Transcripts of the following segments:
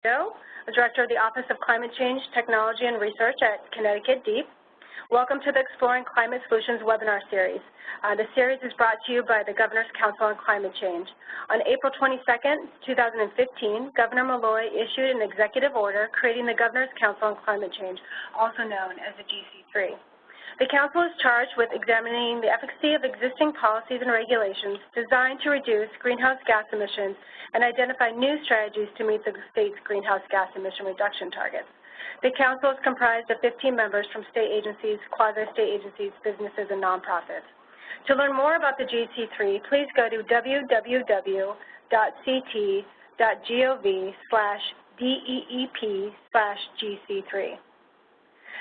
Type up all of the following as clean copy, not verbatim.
Director of the Office of Climate Change, Technology, and Research at Connecticut DEEP. Welcome to the Exploring Climate Solutions webinar series. The series is brought to you by the Governor's Council on Climate Change. On April 22nd, 2015, Governor Malloy issued an executive order creating the Governor's Council on Climate Change, also known as the GC3. The Council is charged with examining the efficacy of existing policies and regulations designed to reduce greenhouse gas emissions and identify new strategies to meet the state's greenhouse gas emission reduction targets. The Council is comprised of 15 members from state agencies, quasi-state agencies, businesses, and nonprofits. To learn more about the GC3, please go to www.ct.gov/DEEP/GC3.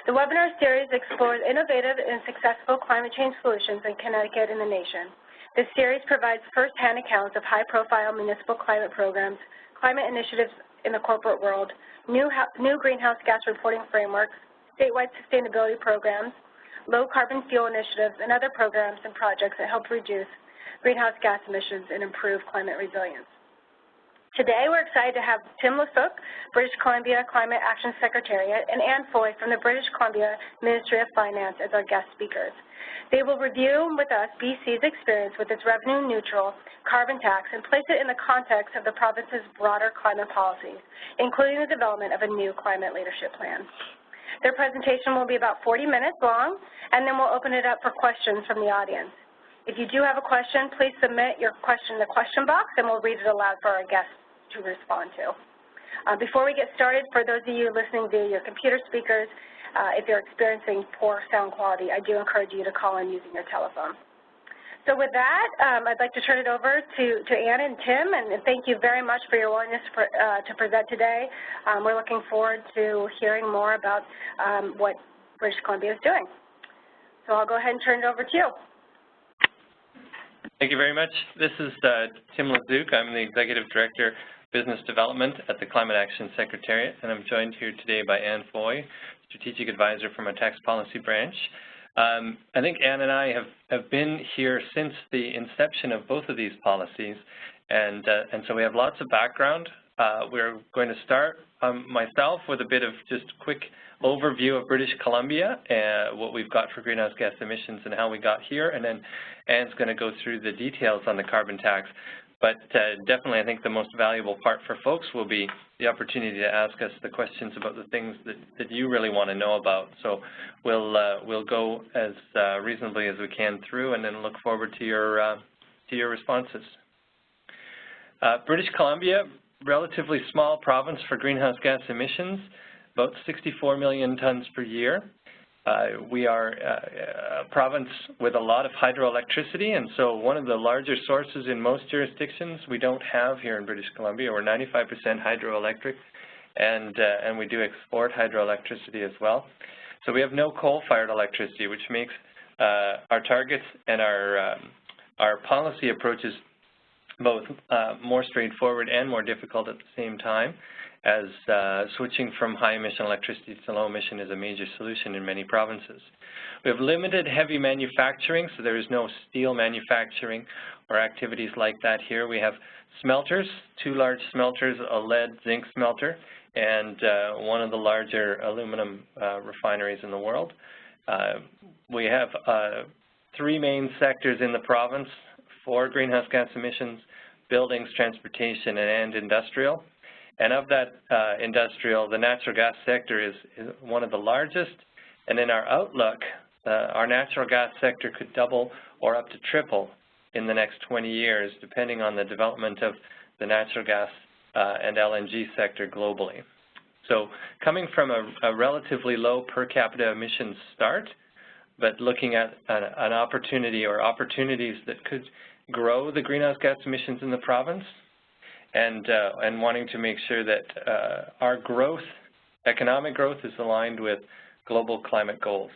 The webinar series explores innovative and successful climate change solutions in Connecticut and the nation. This series provides first-hand accounts of high-profile municipal climate programs, climate initiatives in the corporate world, new greenhouse gas reporting frameworks, statewide sustainability programs, low-carbon fuel initiatives, and other programs and projects that help reduce greenhouse gas emissions and improve climate resilience. Today, we're excited to have Tim Lasuk, British Columbia Climate Action Secretariat, and Anne Foy from the British Columbia Ministry of Finance as our guest speakers. They will review with us BC's experience with its revenue-neutral carbon tax and place it in the context of the province's broader climate policies, including the development of a new climate leadership plan. Their presentation will be about 40 minutes long, and then we'll open it up for questions from the audience. If you do have a question, please submit your question in the question box, and we'll read it aloud for our guests to respond to. Before we get started, for those of you listening via your computer speakers, if you're experiencing poor sound quality, I do encourage you to call in using your telephone. So with that, I'd like to turn it over to Anne and Tim, and thank you very much for your willingness to present today. We're looking forward to hearing more about what British Columbia is doing. So I'll go ahead and turn it over to you. Thank you very much. This is Tim Lasuk. I'm the Executive Director, Business Development at the Climate Action Secretariat, and I'm joined here today by Anne Foy, Strategic Advisor from our Tax Policy Branch. I think Anne and I have been here since the inception of both of these policies, and so we have lots of background. We're going to start myself with a bit of just quick overview of British Columbia, what we've got for greenhouse gas emissions and how we got here, and then Anne's going to go through the details on the carbon tax. But definitely I think the most valuable part for folks will be the opportunity to ask us the questions about the things that you really want to know about. So we'll go as reasonably as we can through, and then look forward to your responses. British Columbia, relatively small province for greenhouse gas emissions, about 64 million tons per year. We are a province with a lot of hydroelectricity, and so one of the larger sources in most jurisdictions we don't have here in British Columbia. We're 95% hydroelectric, and we do export hydroelectricity as well. So we have no coal-fired electricity, which makes our targets and our policy approaches both more straightforward and more difficult at the same time, as switching from high-emission electricity to low-emission is a major solution in many provinces. We have limited heavy manufacturing, so there is no steel manufacturing or activities like that here. We have smelters, 2 large smelters, a lead-zinc smelter, and one of the larger aluminum refineries in the world. We have 3 main sectors in the province for greenhouse gas emissions: buildings, transportation, and industrial. And of that industrial, the natural gas sector is one of the largest. And in our outlook, our natural gas sector could double or up to triple in the next 20 years, depending on the development of the natural gas and LNG sector globally. So coming from a relatively low per capita emissions start, but looking at an opportunity or opportunities that could grow the greenhouse gas emissions in the province, and wanting to make sure that our growth, economic growth, is aligned with global climate goals.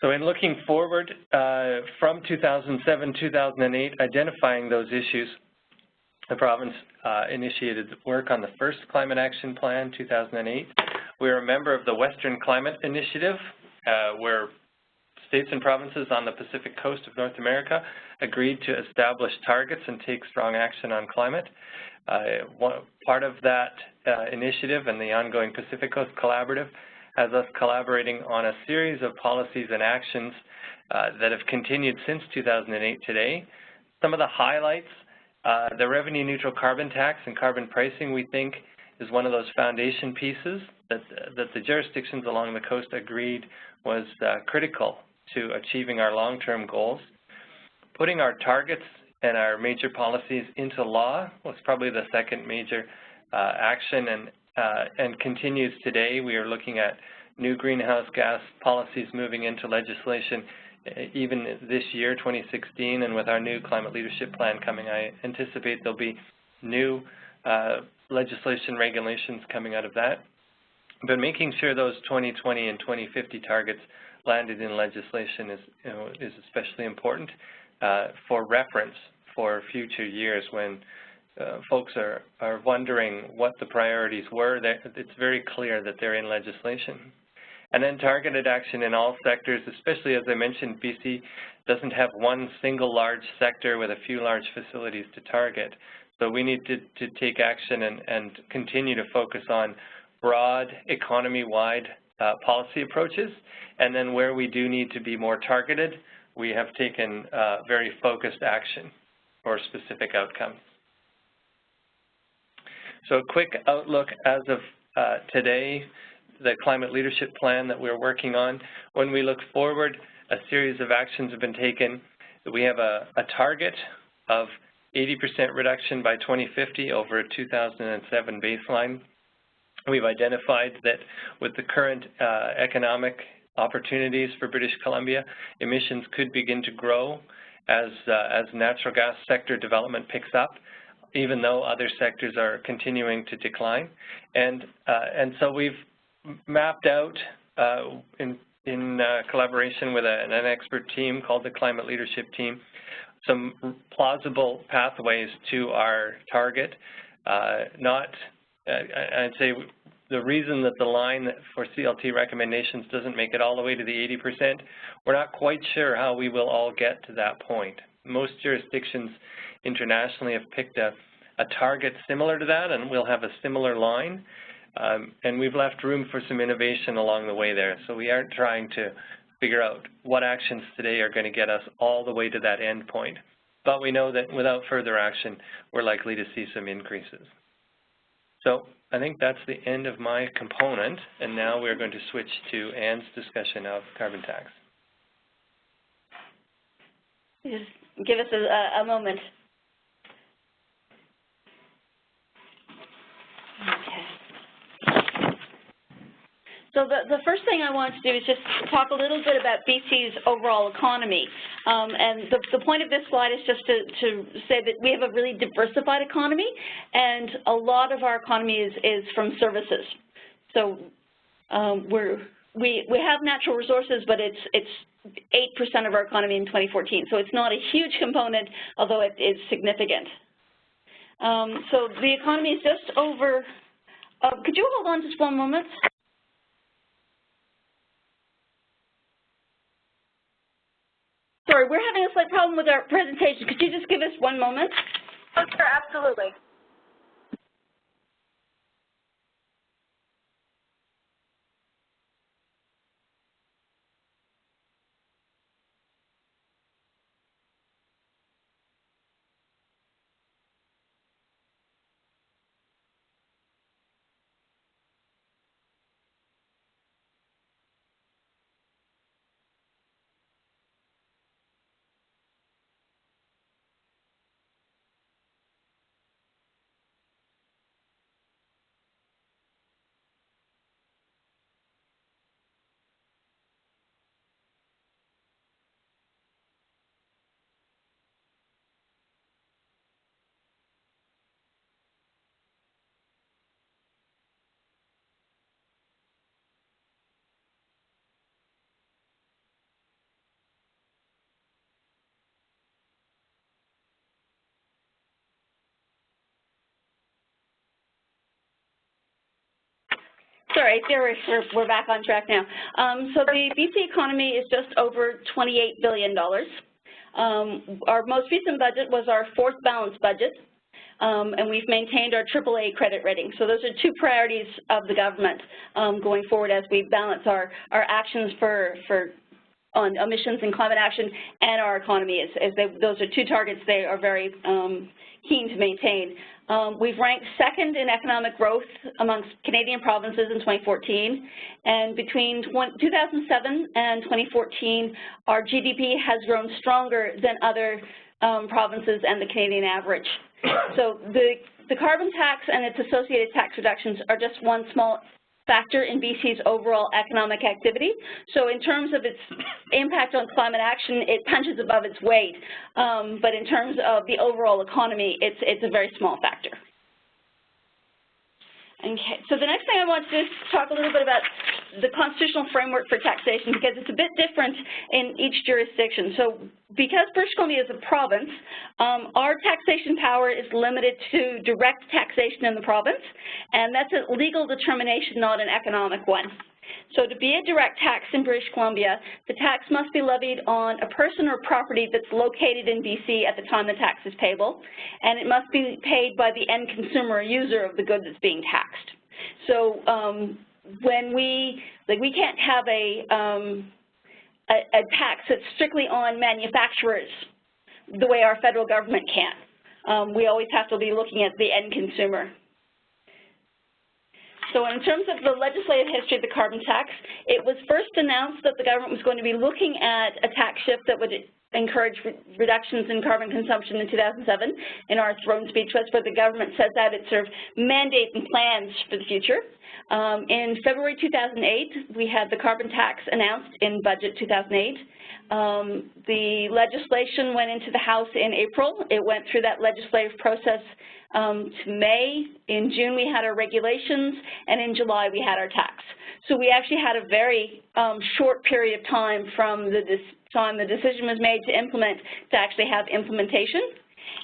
So in looking forward from 2007-2008, identifying those issues, the province initiated work on the first Climate Action Plan, 2008. We're a member of the Western Climate Initiative, where states and provinces on the Pacific coast of North America agreed to establish targets and take strong action on climate. Part of that initiative and the ongoing Pacific Coast Collaborative has us collaborating on a series of policies and actions that have continued since 2008 today. Some of the highlights, the revenue neutral carbon tax and carbon pricing, we think, is one of those foundation pieces that the jurisdictions along the coast agreed was critical to achieving our long-term goals. Putting our targets and our major policies into law was probably the second major action, and continues today. We are looking at new greenhouse gas policies moving into legislation even this year, 2016, and with our new climate leadership plan coming, I anticipate there'll be new legislation regulations coming out of that. But making sure those 2020 and 2050 targets landed in legislation is especially important for reference for future years when folks are wondering what the priorities were. It's very clear that they're in legislation. And then targeted action in all sectors, especially as I mentioned, BC doesn't have one single large sector with a few large facilities to target. So we need to take action and continue to focus on broad economy-wide policy approaches. And then where we do need to be more targeted, we have taken very focused action for specific outcomes. So a quick outlook as of today, the climate leadership plan that we're working on. When we look forward, a series of actions have been taken. We have a target of 80% reduction by 2050 over a 2007 baseline. We've identified that with the current economic opportunities for British Columbia, emissions could begin to grow as natural gas sector development picks up, even though other sectors are continuing to decline. And so we've mapped out in collaboration with an expert team called the Climate Leadership Team some plausible pathways to our target. I'd say the reason that the line for CLT recommendations doesn't make it all the way to the 80%, we're not quite sure how we will all get to that point. Most jurisdictions internationally have picked a target similar to that, and we'll have a similar line. And we've left room for some innovation along the way there. So we aren't trying to figure out what actions today are going to get us all the way to that end point. But we know that without further action, we're likely to see some increases. So I think that's the end of my component, and now we're going to switch to Anne's discussion of carbon tax. Just give us a moment. Okay. So the first thing I want to do is just talk a little bit about BC's overall economy. And the point of this slide is just to say that we have a really diversified economy, and a lot of our economy is from services. So we have natural resources, but it's 8% of our economy in 2014. So it's not a huge component, although it is significant. So the economy is just over, could you hold on just one moment? Sorry, we're having a slight problem with our presentation. Could you just give us one moment? Oh, sure, absolutely. Sorry, we're back on track now. So the BC economy is just over $28 billion. Our most recent budget was our fourth balanced budget, and we've maintained our AAA credit rating. So those are two priorities of the government going forward as we balance our actions on emissions and climate action and our economy. Those are two targets they are very keen to maintain. We've ranked second in economic growth amongst Canadian provinces in 2014, and between 2007 and 2014, our GDP has grown stronger than other provinces and the Canadian average. So the carbon tax and its associated tax reductions are just one small factor in BC's overall economic activity. So in terms of its impact on climate action, it punches above its weight. But in terms of the overall economy, it's a very small factor. Okay, so the next thing I want to do is talk a little bit about the constitutional framework for taxation, because it's a bit different in each jurisdiction. So because British Columbia is a province, our taxation power is limited to direct taxation in the province, and that's a legal determination, not an economic one. So to be a direct tax in British Columbia, the tax must be levied on a person or property that's located in BC at the time the tax is payable, and it must be paid by the end consumer or user of the good that's being taxed. So when we can't have a tax that's strictly on manufacturers the way our federal government can. We always have to be looking at the end consumer. So in terms of the legislative history of the carbon tax, it was first announced that the government was going to be looking at a tax shift that would encourage reductions in carbon consumption in 2007. In our throne speech, that's where the government says that it's sort of mandate and plans for the future. In February 2008, we had the carbon tax announced in budget 2008. The legislation went into the House in April. It went through that legislative process to May. In June, we had our regulations, and in July, we had our tax. So we actually had a very short period of time from the time the decision was made to implement to actually have implementation.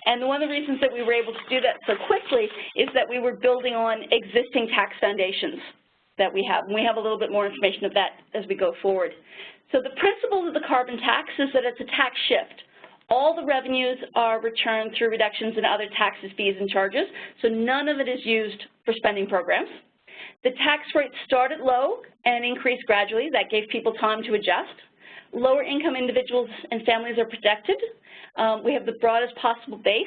And one of the reasons that we were able to do that so quickly is that we were building on existing tax foundations that we have. And we have a little bit more information of that as we go forward. So the principle of the carbon tax is that it's a tax shift. All the revenues are returned through reductions in other taxes, fees, and charges, so none of it is used for spending programs. The tax rate started low and increased gradually. That gave people time to adjust. Lower income individuals and families are protected. We have the broadest possible base,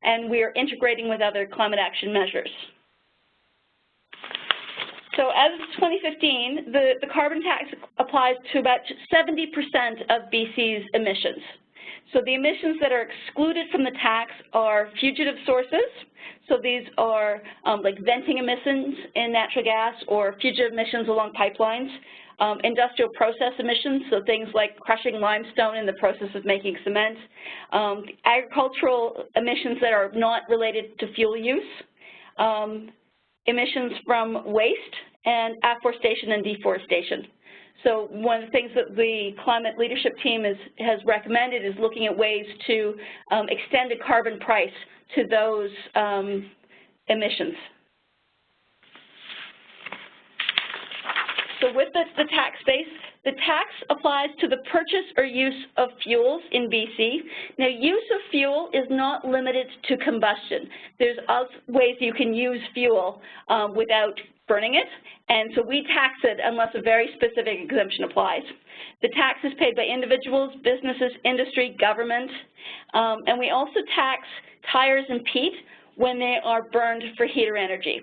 and we are integrating with other climate action measures. So as of 2015, the carbon tax applies to about 70% of BC's emissions. So the emissions that are excluded from the tax are fugitive sources. So these are like venting emissions in natural gas or fugitive emissions along pipelines. Industrial process emissions, so things like crushing limestone in the process of making cement. Agricultural emissions that are not related to fuel use. Emissions from waste, and afforestation and deforestation. So one of the things that the climate leadership team has recommended is looking at ways to extend a carbon price to those emissions. So with the tax base, the tax applies to the purchase or use of fuels in BC. Now, use of fuel is not limited to combustion. There's other ways you can use fuel without burning it, and so we tax it unless a very specific exemption applies. The tax is paid by individuals, businesses, industry, government, and we also tax tires and peat when they are burned for heat or energy.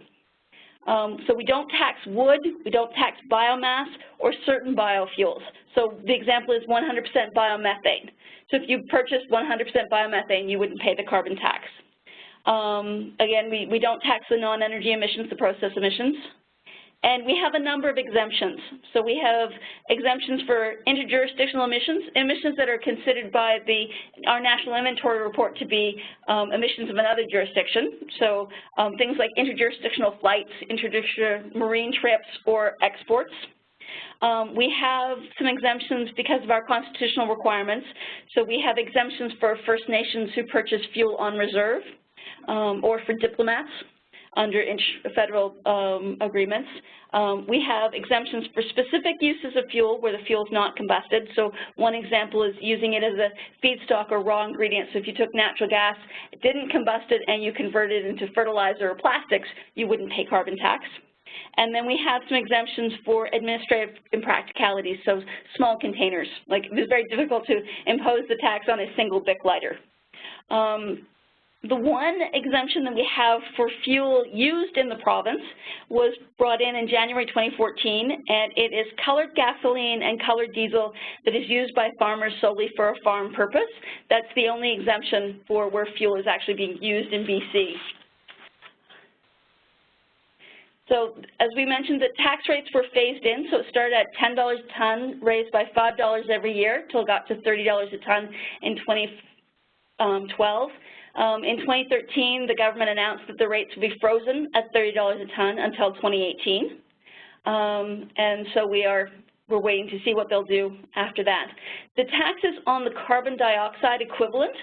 So we don't tax wood, we don't tax biomass or certain biofuels. So the example is 100% biomethane. So if you purchase 100% biomethane, you wouldn't pay the carbon tax. Again, we don't tax the non-energy emissions, the process emissions. And we have a number of exemptions. So we have exemptions for interjurisdictional emissions that are considered by our national inventory report to be emissions of another jurisdiction. So things like interjurisdictional flights, interjurisdictional marine trips, or exports. We have some exemptions because of our constitutional requirements. So we have exemptions for First Nations who purchase fuel on reserve, or for diplomats. under federal agreements. We have exemptions for specific uses of fuel where the fuel is not combusted. So one example is using it as a feedstock or raw ingredient. So if you took natural gas, it didn't combust it, and you converted it into fertilizer or plastics, you wouldn't pay carbon tax. And then we have some exemptions for administrative impracticalities, so small containers. Like, it was very difficult to impose the tax on a single Bic lighter. The one exemption that we have for fuel used in the province was brought in January 2014, and it is colored gasoline and colored diesel that is used by farmers solely for a farm purpose. That's the only exemption for where fuel is actually being used in BC. So as we mentioned, the tax rates were phased in, so it started at $10 a ton, raised by $5 every year until it got to $30 a ton in 2012. In 2013, the government announced that the rates would be frozen at $30 a ton until 2018. And so we're waiting to see what they'll do after that. The taxes on the carbon dioxide equivalent,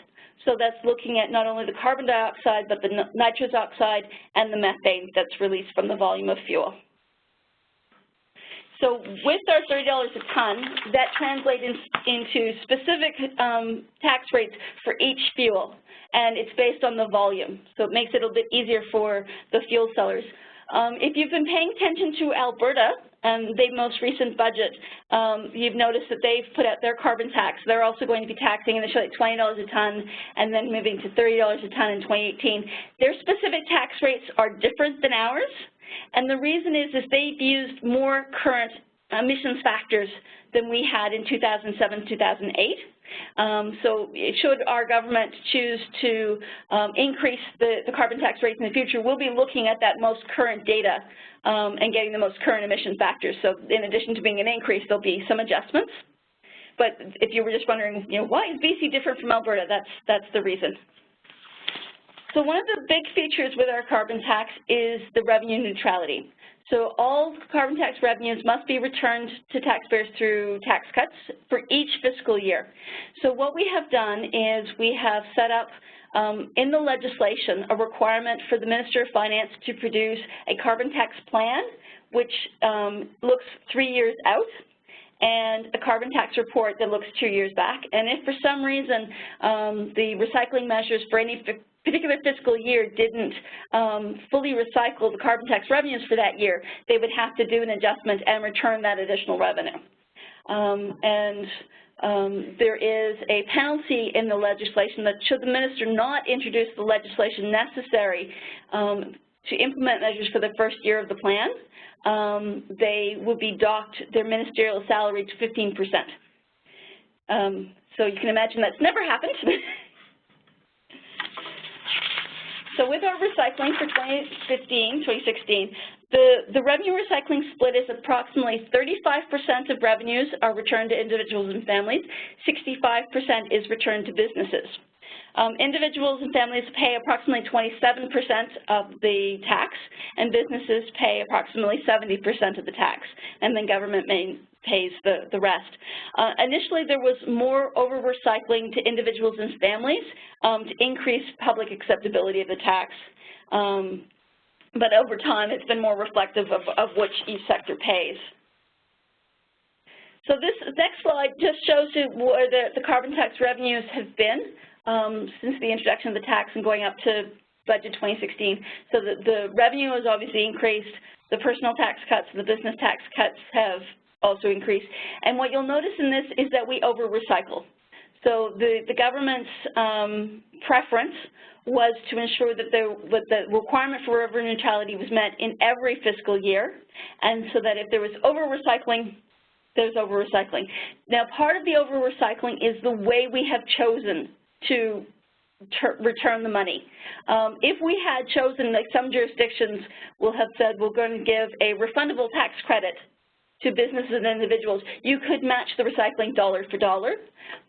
so that's looking at not only the carbon dioxide, but the nitrous oxide and the methane that's released from the volume of fuel. So with our $30 a ton, that translates into specific tax rates for each fuel, and it's based on the volume. So it makes it a bit easier for the fuel sellers. If you've been paying attention to Alberta and their most recent budget, you've noticed that they've put out their carbon tax. They're also going to be taxing initially at $20 a ton and then moving to $30 a ton in 2018. Their specific tax rates are different than ours, and the reason is they've used more current emissions factors than we had in 2007-2008. So should our government choose to increase the carbon tax rates in the future, we'll be looking at that most current data and getting the most current emission factors. So in addition to being an increase, there'll be some adjustments. But if you were just wondering, why is BC different from Alberta, that's the reason. So one of the big features with our carbon tax is the revenue neutrality. So all carbon tax revenues must be returned to taxpayers through tax cuts for each fiscal year. So what we have done is we have set up in the legislation a requirement for the Minister of Finance to produce a carbon tax plan, which looks 3 years out, and a carbon tax report that looks 2 years back. And if for some reason the recycling measures for any particular fiscal year didn't fully recycle the carbon tax revenues for that year, they would have to do an adjustment and return that additional revenue. There is a penalty in the legislation that should the minister not introduce the legislation necessary to implement measures for the first year of the plan, they would be docked their ministerial salary to 15%. So you can imagine that's never happened. So with our recycling for 2016, the revenue recycling split is approximately 35% of revenues are returned to individuals and families, 65% is returned to businesses. Individuals and families pay approximately 27% of the tax, and businesses pay approximately 70% of the tax, and then government pays the rest. Initially, there was more over-recycling to individuals and families to increase public acceptability of the tax, but over time, it's been more reflective of which each sector pays. So this next slide just shows you where the carbon tax revenues have been since the introduction of the tax and going up to budget 2016. So the revenue has obviously increased, the personal tax cuts, the business tax cuts have also increased. And what you'll notice in this is that we over-recycle. So the government's preference was to ensure that the requirement for revenue neutrality was met in every fiscal year, and so that if there was over-recycling, there's over-recycling. Now, part of the over-recycling is the way we have chosen to return the money. If we had chosen, like some jurisdictions will have said, we're going to give a refundable tax credit to businesses and individuals, you could match the recycling dollar for dollar,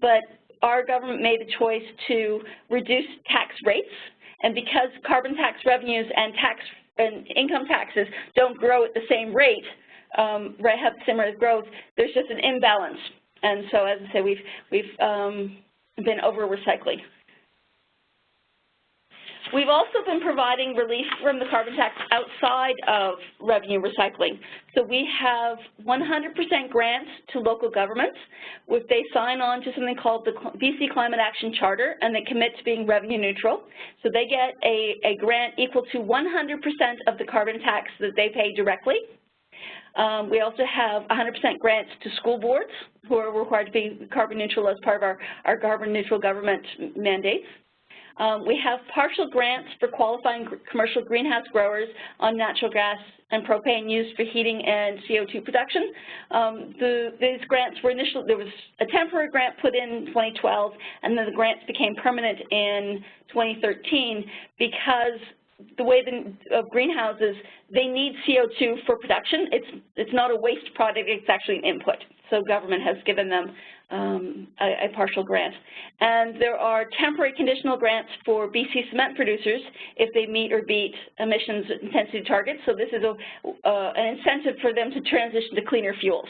but our government made the choice to reduce tax rates, and because carbon tax revenues and income taxes don't grow at the same rate, have similar growth, there's just an imbalance. And so, as I say, we've been over-recycling. We've also been providing relief from the carbon tax outside of revenue recycling. So we have 100% grants to local governments if they sign on to something called the BC Climate Action Charter and they commit to being revenue neutral. So they get a grant equal to 100% of the carbon tax that they pay directly. We also have 100% grants to school boards who are required to be carbon neutral as part of our carbon neutral government mandates. We have partial grants for qualifying commercial greenhouse growers on natural gas and propane used for heating and CO2 production. These grants were there was a temporary grant put in 2012, and then the grants became permanent in 2013 because the way of greenhouses, they need CO2 for production. It's not a waste product, it's actually an input. So government has given them a partial grant. And there are temporary conditional grants for BC cement producers if they meet or beat emissions intensity targets. So this is an incentive for them to transition to cleaner fuels.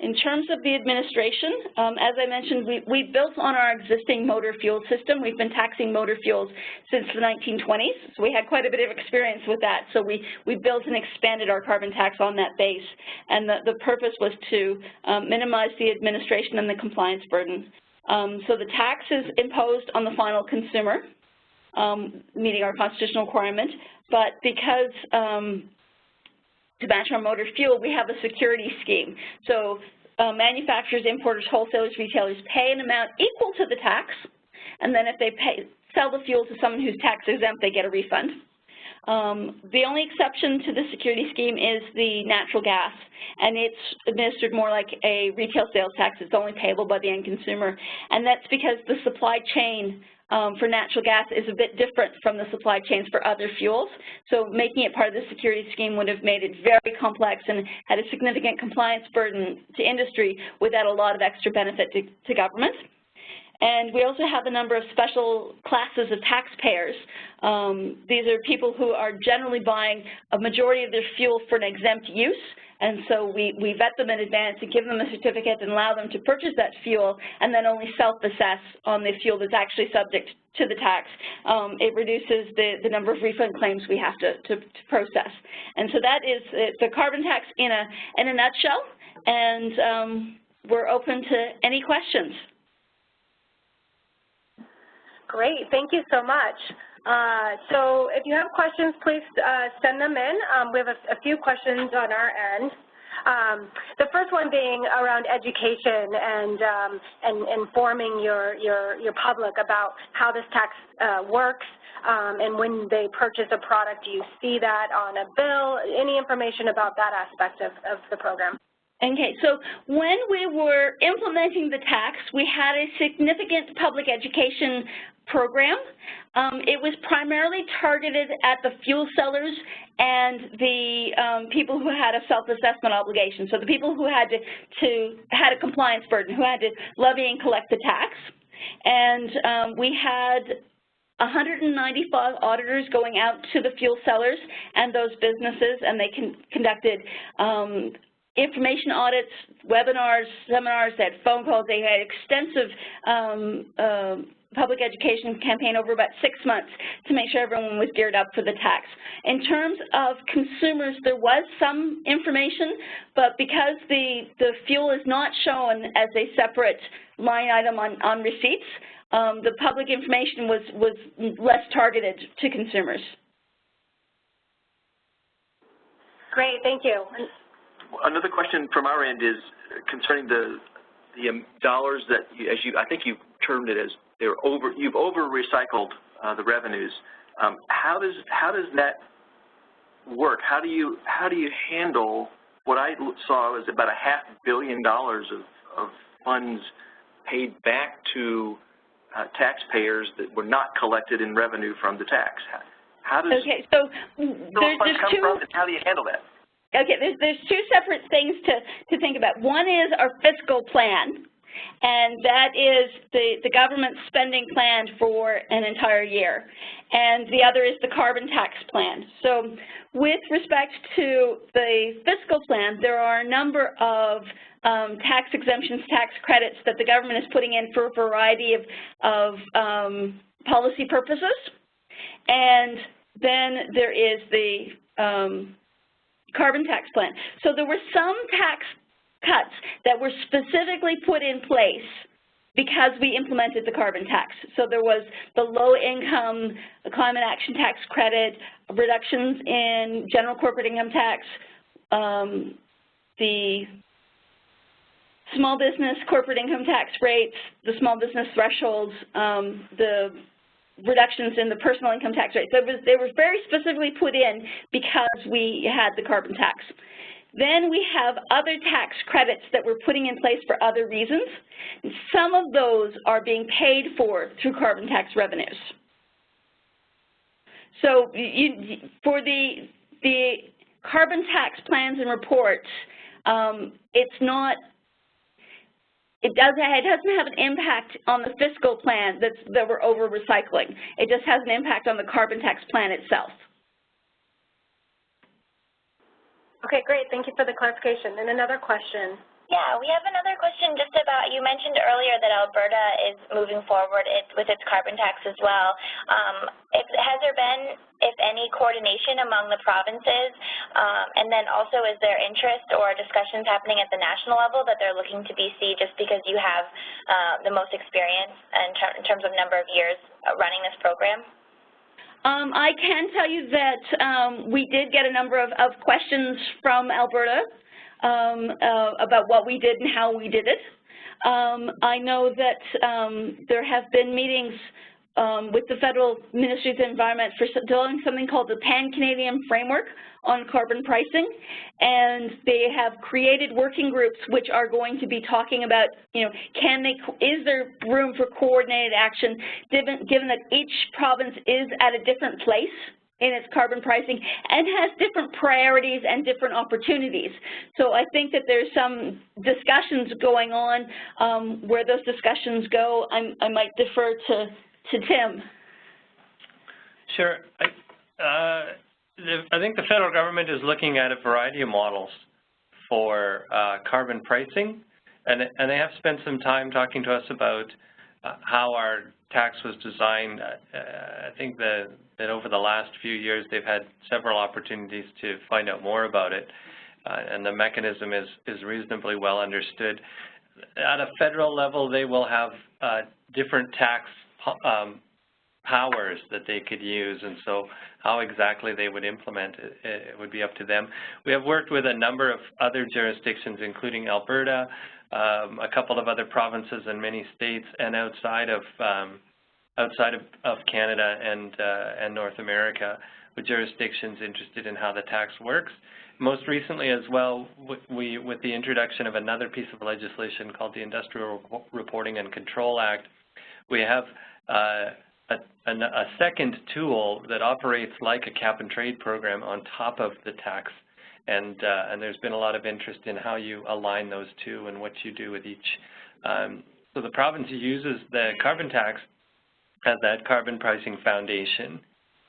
In terms of the administration, as I mentioned, we built on our existing motor fuel system. We've been taxing motor fuels since the 1920s, so we had quite a bit of experience with that. So we built and expanded our carbon tax on that base, and the purpose was to minimize the administration and the compliance burden. So the tax is imposed on the final consumer, meeting our constitutional requirement, but because to match our motor fuel, we have a security scheme. So manufacturers, importers, wholesalers, retailers pay an amount equal to the tax, and then if they sell the fuel to someone who's tax exempt, they get a refund. The only exception to the security scheme is the natural gas, and it's administered more like a retail sales tax. It's only payable by the end consumer, and that's because the supply chain for natural gas is a bit different from the supply chains for other fuels. So making it part of the security scheme would have made it very complex and had a significant compliance burden to industry without a lot of extra benefit to government. And we also have a number of special classes of taxpayers. These are people who are generally buying a majority of their fuel for an exempt use, and so we vet them in advance and give them a certificate and allow them to purchase that fuel and then only self-assess on the fuel that's actually subject to the tax. It reduces the number of refund claims we have to process. And so that is the carbon tax in a nutshell, and we're open to any questions. Great, thank you so much. So if you have questions, please send them in. We have a few questions on our end. The first one being around education and informing your public about how this tax works, and when they purchase a product, do you see that on a bill? Any information about that aspect of the program? Okay, so when we were implementing the tax, we had a significant public education program. It was primarily targeted at the fuel sellers and the people who had a self-assessment obligation, so the people who had had a compliance burden, who had to levy and collect the tax. And we had 195 auditors going out to the fuel sellers and those businesses, and they conducted information audits, webinars, seminars, they had phone calls, they had extensive public education campaign over about 6 months to make sure everyone was geared up for the tax. In terms of consumers, there was some information, but because the fuel is not shown as a separate line item on receipts, the public information was less targeted to consumers. Great, thank you. Another question from our end is concerning the dollars that, I think you termed it as you've over-recycled the revenues. How does that work? How do you handle what I saw was about $500 million of funds paid back to taxpayers that were not collected in revenue from the tax? How does so those funds come from, and how do you handle that? Okay, there's two separate things to think about. One is our fiscal plan, and that is the government spending plan for an entire year. And the other is the carbon tax plan. So with respect to the fiscal plan, there are a number of tax exemptions, tax credits that the government is putting in for a variety of policy purposes. And then there is the carbon tax plan. So there were some tax cuts that were specifically put in place because we implemented the carbon tax. So there was the low-income climate action tax credit, reductions in general corporate income tax, the small business corporate income tax rates, the small business thresholds, the reductions in the personal income tax rate. So they were very specifically put in because we had the carbon tax. Then we have other tax credits that we're putting in place for other reasons. Some of those are being paid for through carbon tax revenues. So for the carbon tax plans and reports, it doesn't have an impact on the fiscal plan that we're over recycling. It just has an impact on the carbon tax plan itself. Okay, great. Thank you for the clarification. And another question. Yeah, we have another question just about, you mentioned earlier that Alberta is moving forward with its carbon tax as well. Has there been, if any, coordination among the provinces? And then also, is there interest or discussions happening at the national level that they're looking to BC just because you have the most experience in terms of number of years running this program? I can tell you that we did get a number of questions from Alberta about what we did and how we did it. I know that there have been meetings with the Federal Ministry of the Environment for developing something called the Pan-Canadian Framework on carbon pricing, and they have created working groups which are going to be talking about, is there room for coordinated action given that each province is at a different place in its carbon pricing and has different priorities and different opportunities. So I think that there's some discussions going on. Where those discussions go, I might defer to Tim. Sure. I think the federal government is looking at a variety of models for carbon pricing, and they have spent some time talking to us about how our tax was designed. I think that over the last few years they've had several opportunities to find out more about it, and the mechanism is reasonably well understood. At a federal level, they will have different tax powers that they could use, and so how exactly they would implement it would be up to them. We have worked with a number of other jurisdictions, including Alberta, a couple of other provinces and many states, and outside of Canada and North America, with jurisdictions interested in how the tax works. Most recently as well, with the introduction of another piece of legislation called the Industrial Reporting and Control Act, we have a second tool that operates like a cap-and-trade program on top of the tax, and there's been a lot of interest in how you align those two and what you do with each. So the province uses the carbon tax as that carbon pricing foundation,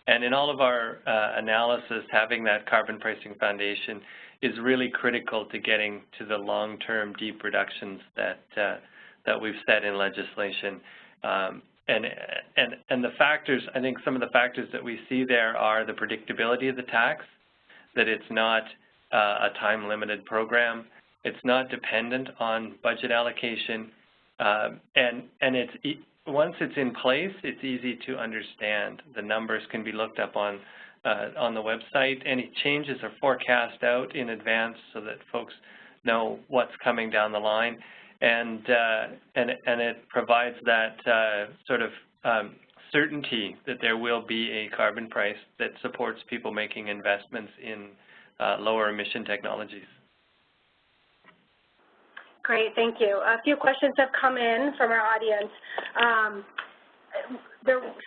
and in all of our analysis, having that carbon pricing foundation is really critical to getting to the long-term deep reductions that we've set in legislation. And the factors, I think some of the factors that we see there are the predictability of the tax, that it's not a time-limited program, it's not dependent on budget allocation, and once it's in place, it's easy to understand. The numbers can be looked up on the website. Any changes are forecast out in advance so that folks know what's coming down the line. And it provides that sort of certainty that there will be a carbon price that supports people making investments in lower emission technologies. Great, thank you. A few questions have come in from our audience.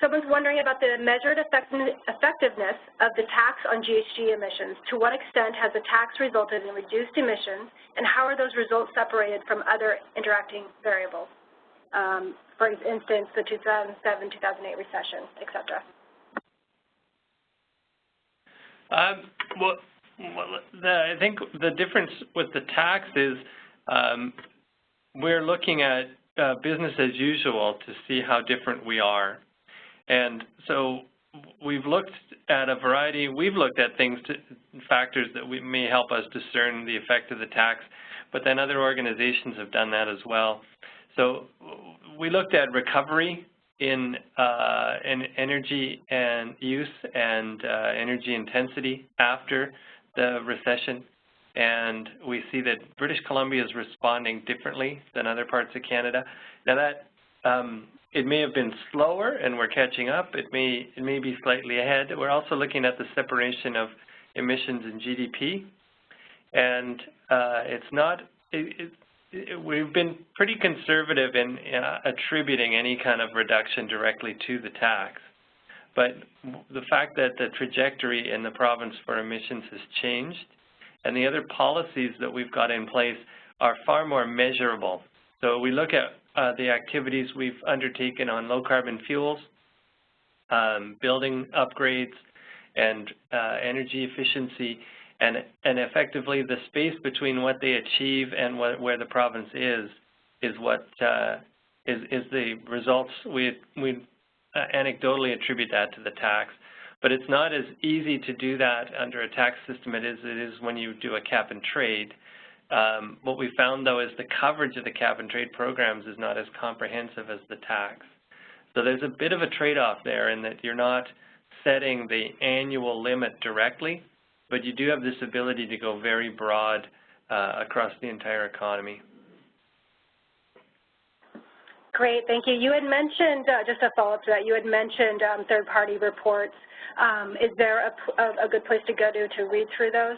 Someone's wondering about the measured effectiveness of the tax on GHG emissions. To what extent has the tax resulted in reduced emissions, and how are those results separated from other interacting variables? For instance, the 2007-2008 recession, et cetera. I think the difference with the tax is we're looking at business as usual to see how different we are. And so we've looked at a variety, we've looked at factors that may help us discern the effect of the tax, but then other organizations have done that as well. So we looked at recovery in energy and use and energy intensity after the recession, and we see that British Columbia is responding differently than other parts of Canada. Now that it may have been slower and we're catching up, it may be slightly ahead. We're also looking at the separation of emissions and GDP, and we've been pretty conservative in attributing any kind of reduction directly to the tax. But the fact that the trajectory in the province for emissions has changed, and the other policies that we've got in place are far more measurable. So we look at the activities we've undertaken on low-carbon fuels, building upgrades, and energy efficiency, and effectively the space between what they achieve and where the province is what is the results. We anecdotally attribute that to the tax, but it's not as easy to do that under a tax system as it is when you do a cap and trade. What we found, though, is the coverage of the cap and trade programs is not as comprehensive as the tax. So there's a bit of a trade-off there in that you're not setting the annual limit directly, but you do have this ability to go very broad across the entire economy. Great, thank you. You had mentioned, just a follow-up to that, you had mentioned third-party reports. Is there a good place to go to read through those?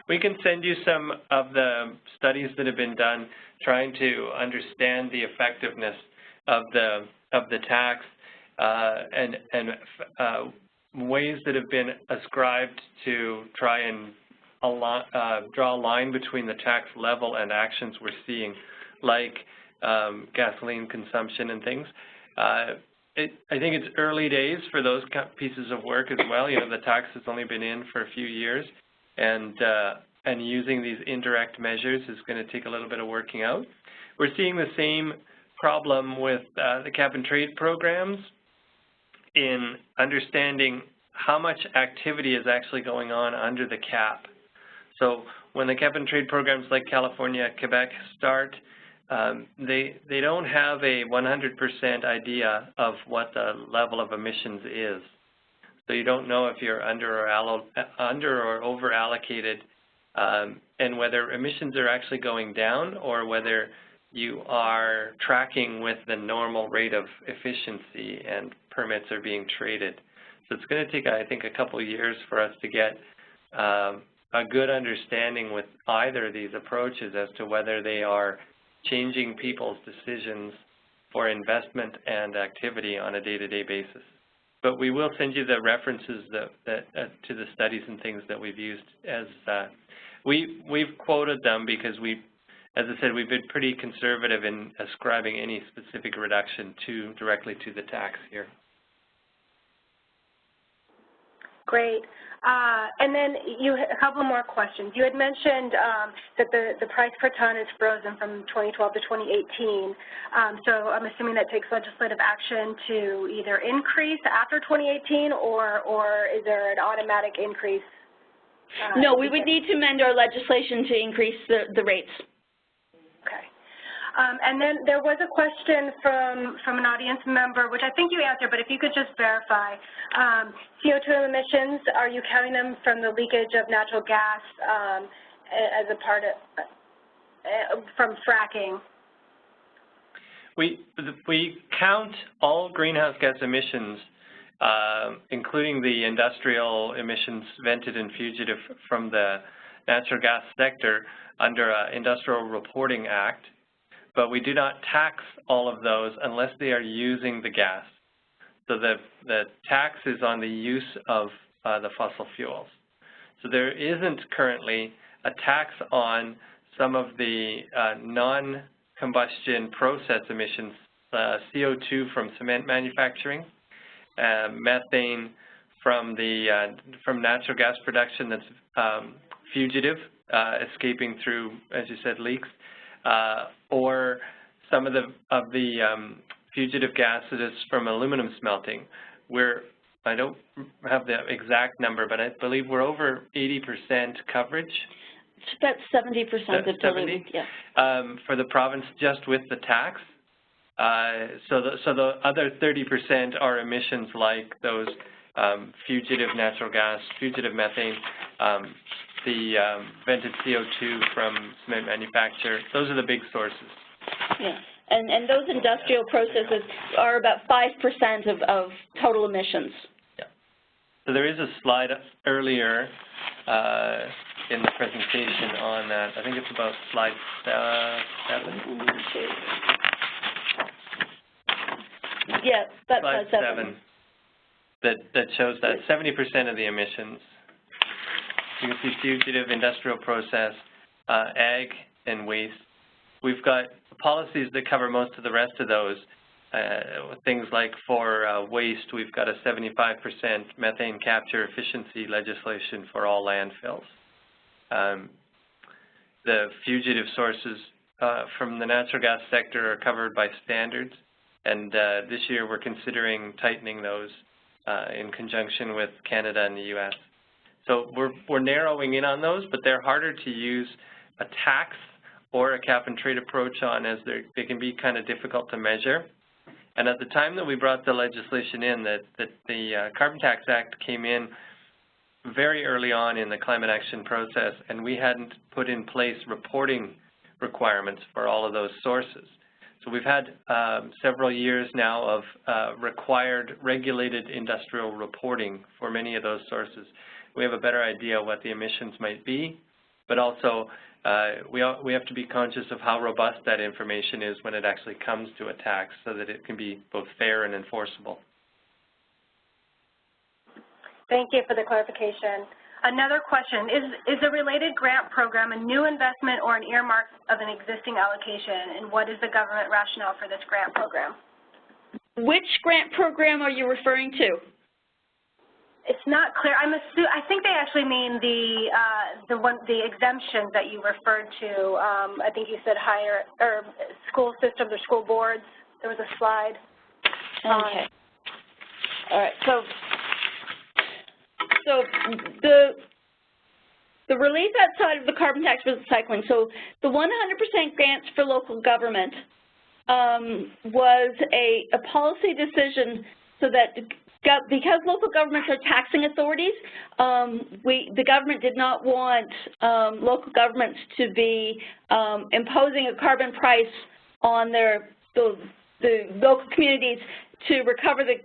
We can send you some of the studies that have been done trying to understand the effectiveness of the tax and ways that have been ascribed to try and draw a line between the tax level and actions we're seeing, like gasoline consumption and things. I think it's early days for those pieces of work as well. You know, the tax has only been in for a few years, and using these indirect measures is going to take a little bit of working out. We're seeing the same problem with the cap and trade programs in understanding how much activity is actually going on under the cap. So when the cap and trade programs like California, Quebec start, they don't have a 100% idea of what the level of emissions is. So you don't know if you're under or over allocated, and whether emissions are actually going down or whether you are tracking with the normal rate of efficiency and permits are being traded. So it's going to take, I think, a couple of years for us to get a good understanding with either of these approaches as to whether they are changing people's decisions for investment and activity on a day-to-day basis. But we will send you the references to the studies and things that we've used. As we've quoted them because as I said, we've been pretty conservative in ascribing any specific reduction directly to the tax here. Great. And then a couple more questions. You had mentioned that the price per ton is frozen from 2012 to 2018. So I'm assuming that takes legislative action to either increase after 2018 or is there an automatic increase? No, we would need to amend our legislation to increase the rates. Okay. And then there was a question from an audience member, which I think you answered, but if you could just verify. CO2 emissions, are you counting them from the leakage of natural gas as a part of, from fracking? We count all greenhouse gas emissions, including the industrial emissions vented and fugitive from the natural gas sector under Industrial Reporting Act. But we do not tax all of those unless they are using the gas. So the tax is on the use of the fossil fuels. So there isn't currently a tax on some of the non-combustion process emissions, CO2 from cement manufacturing, methane from natural gas production that's fugitive escaping through, as you said, leaks, or some of the fugitive gases from aluminum smelting, where I don't have the exact number, but I believe we're over 80% coverage. It's about 70% of 70? Yeah. For the province just with the tax. So the other 30% are emissions like those fugitive natural gas, fugitive methane, the vented CO2 from cement manufacture. Those are the big sources. Yeah, and those industrial processes are about 5% of total emissions. Yeah. So there is a slide earlier in the presentation on that. I think it's about slide 7. Yeah, that's slide 7. That shows that 70% of the emissions. You can see fugitive, industrial process, ag, and waste. We've got policies that cover most of the rest of those. Things like for waste, we've got a 75% methane capture efficiency legislation for all landfills. The fugitive sources from the natural gas sector are covered by standards, and this year we're considering tightening those in conjunction with Canada and the U.S. So we're narrowing in on those, but they're harder to use a tax or a cap-and-trade approach on, as they can be kind of difficult to measure. And at the time that we brought the legislation in, that the Carbon Tax Act came in very early on in the climate action process, and we hadn't put in place reporting requirements for all of those sources. So we've had several years now of required regulated industrial reporting for many of those sources. We have a better idea what the emissions might be, but also we have to be conscious of how robust that information is when it actually comes to a tax, so that it can be both fair and enforceable. Thank you for the clarification. Another question, is a related grant program a new investment or an earmark of an existing allocation, and what is the government rationale for this grant program? Which grant program are you referring to? It's not clear. I think they actually mean the exemptions that you referred to. I think you said higher or school systems or school boards. There was a slide. Okay. All right. So the relief outside of the carbon tax recycling. So the 100% grants for local government was a policy decision, so that because local governments are taxing authorities, the government did not want local governments to be imposing a carbon price on the local communities to recover the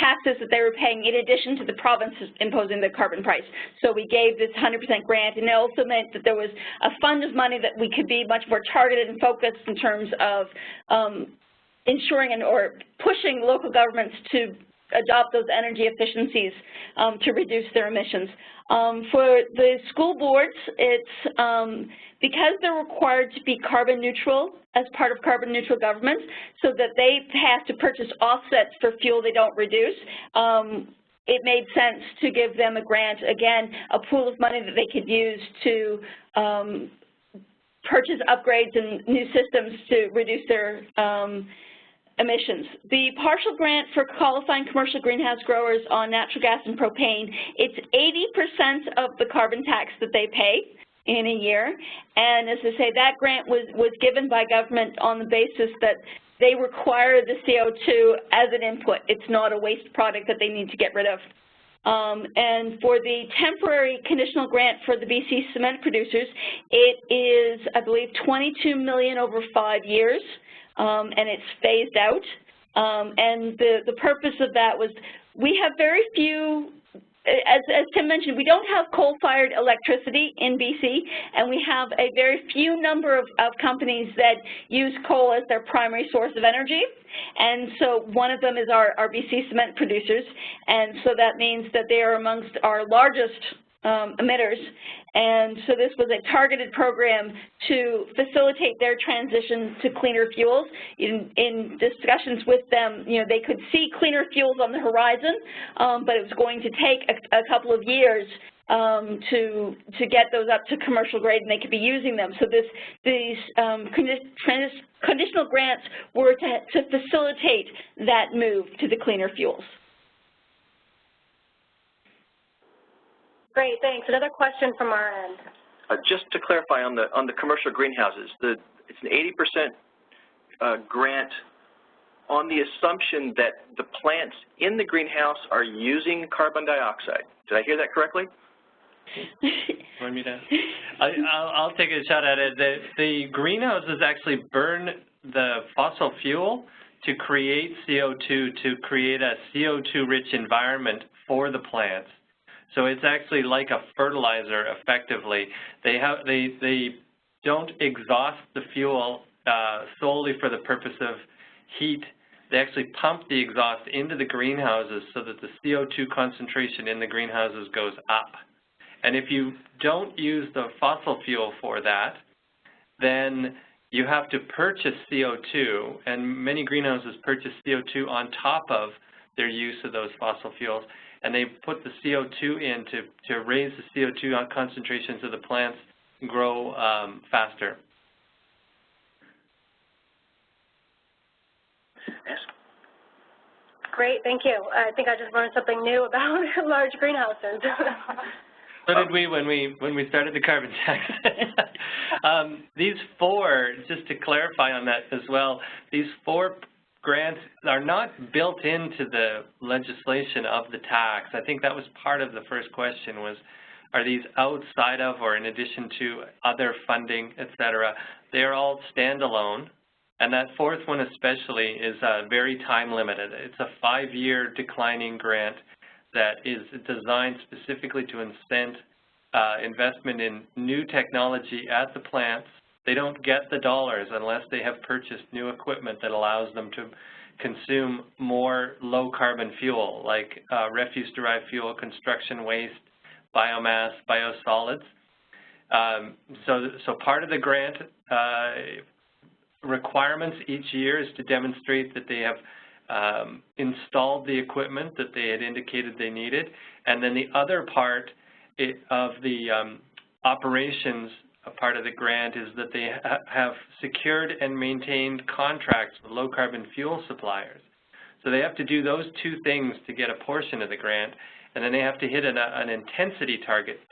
taxes that they were paying, in addition to the province imposing the carbon price. So we gave this 100% grant, and it also meant that there was a fund of money that we could be much more targeted and focused in terms of ensuring or pushing local governments to adopt those energy efficiencies to reduce their emissions. For the school boards, it's because they're required to be carbon neutral as part of carbon neutral governments, so that they have to purchase offsets for fuel they don't reduce. It made sense to give them a grant, again, a pool of money that they could use to purchase upgrades and new systems to reduce their emissions. The partial grant for qualifying commercial greenhouse growers on natural gas and propane, it's 80% of the carbon tax that they pay in a year. And as I say, that grant was given by government on the basis that they require the CO2 as an input. It's not a waste product that they need to get rid of. And for the temporary conditional grant for the BC cement producers, it is, I believe, $22 million over 5 years. And it's phased out. And the purpose of that was, we have very few, as Tim mentioned, we don't have coal-fired electricity in BC, and we have a very few number of companies that use coal as their primary source of energy. And so one of them is our BC cement producers, and so that means that they are amongst our largest emitters. And so this was a targeted program to facilitate their transition to cleaner fuels. In discussions with them, they could see cleaner fuels on the horizon, but it was going to take a couple of years to get those up to commercial grade, and they could be using them. So these conditional grants were to facilitate that move to the cleaner fuels. Great, thanks. Another question from our end. Just to clarify on the commercial greenhouses, it's an 80% grant on the assumption that the plants in the greenhouse are using carbon dioxide. Did I hear that correctly? Want me to? I'll take a shot at it. The greenhouses actually burn the fossil fuel to create CO2, to create a CO2-rich environment for the plants. So it's actually like a fertilizer, effectively. They don't exhaust the fuel solely for the purpose of heat. They actually pump the exhaust into the greenhouses so that the CO2 concentration in the greenhouses goes up. And if you don't use the fossil fuel for that, then you have to purchase CO2, and many greenhouses purchase CO2 on top of their use of those fossil fuels, and they put the CO2 in to raise the CO2 concentrations of the plants and grow faster. Yes. Great, thank you. I think I just learned something new about large greenhouses. So did we when we started the carbon tax. These four, just to clarify on that as well, these four grants are not built into the legislation of the tax. I think that was part of the first question was, are these outside of or in addition to other funding, et cetera? They're all standalone. And that fourth one especially is very time limited. It's a 5-year declining grant that is designed specifically to incent investment in new technology at the plants. They don't get the dollars unless they have purchased new equipment that allows them to consume more low-carbon fuel, like refuse-derived fuel, construction waste, biomass, biosolids. So part of the grant requirements each year is to demonstrate that they have installed the equipment that they had indicated they needed. And then the other part of the operations part of the grant is that they have secured and maintained contracts with low-carbon fuel suppliers. So they have to do those two things to get a portion of the grant, and then they have to hit an intensity target